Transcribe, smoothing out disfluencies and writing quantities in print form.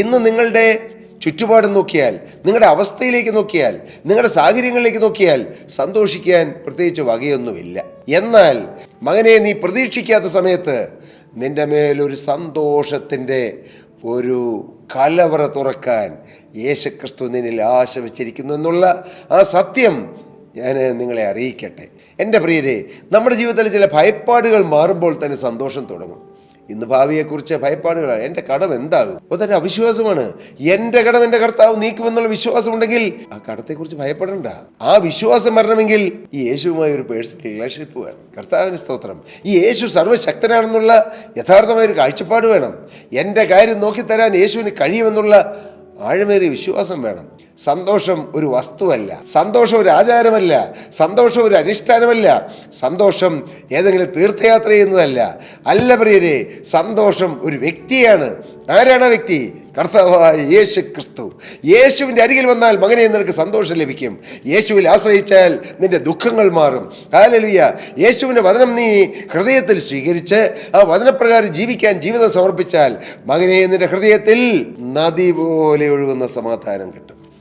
ഇന്ന് നിങ്ങളുടെ ചുറ്റുപാടും നോക്കിയാൽ, നിങ്ങളുടെ അവസ്ഥയിലേക്ക് നോക്കിയാൽ, നിങ്ങളുടെ സാഹചര്യങ്ങളിലേക്ക് നോക്കിയാൽ സന്തോഷിക്കാൻ പ്രത്യേകിച്ച് വകയൊന്നുമില്ല. എന്നാൽ മകനെ, നീ പ്രതീക്ഷിക്കാത്ത സമയത്ത് നിന്റെ മേലൊരു സന്തോഷത്തിൻ്റെ ഒരു കലവറ തുറക്കാൻ യേശുക്രിസ്തു നിന്നിൽ ആശ വച്ചിരിക്കുന്നു എന്നുള്ള ആ സത്യം ഞാൻ നിങ്ങളെ അറിയിക്കട്ടെ. എൻ്റെ പ്രിയരെ, നമ്മുടെ ജീവിതത്തിൽ ചില ഭയപ്പാടുകൾ മാറുമ്പോൾ തന്നെ സന്തോഷം തുടങ്ങും. ഇന്ന് ഭാവിയെക്കുറിച്ച് ഭയപ്പാടുകളാണ്. എൻ്റെ കടം എന്താകും? അതൊരു അവിശ്വാസമാണ്. എൻ്റെ കടം എൻ്റെ കർത്താവ് നീക്കുമെന്നുള്ള വിശ്വാസം ഉണ്ടെങ്കിൽ ആ കടത്തെക്കുറിച്ച് ഭയപ്പെടണ്ട. ആ വിശ്വാസം വരണമെങ്കിൽ ഈ യേശുവുമായി ഒരു പേഴ്സണൽ റിലേഷൻഷിപ്പ് വേണം. കർത്താവിന് സ്തോത്രം. ഈ യേശു സർവ്വശക്തനാണെന്നുള്ള യഥാർത്ഥമായൊരു കാഴ്ചപ്പാട് വേണം. എൻ്റെ കാര്യം നോക്കിത്തരാൻ യേശുവിന് കഴിയുമെന്നുള്ള ആഴമേറിയ വിശ്വാസം വേണം. സന്തോഷം ഒരു വസ്തുവല്ല, സന്തോഷം ഒരു ആചാരമല്ല, സന്തോഷം ഒരു അനുഷ്ഠാനമല്ല, സന്തോഷം ഏതെങ്കിലും തീർത്ഥയാത്ര ചെയ്യുന്നതല്ല. അല്ല പ്രിയരെ, സന്തോഷം ഒരു വ്യക്തിയാണ്. ആരാണ് ആ വ്യക്തി? കർത്താവായ യേശു ക്രിസ്തു. യേശുവിൻ്റെ അരികിൽ വന്നാൽ മകനെ നിനക്ക് സന്തോഷം ലഭിക്കും. യേശുവിൽ ആശ്രയിച്ചാൽ നിന്റെ ദുഃഖങ്ങൾ മാറും. ഹല്ലേലൂയ. യേശുവിൻ്റെ വചനം നീ ഹൃദയത്തിൽ സ്വീകരിച്ച് ആ വചനപ്രകാരം ജീവിക്കാൻ ജീവിതം സമർപ്പിച്ചാൽ മകനെ നിന്റെ ഹൃദയത്തിൽ നദി പോലെ ഒഴുകുന്ന സമാധാനം കിട്ടും.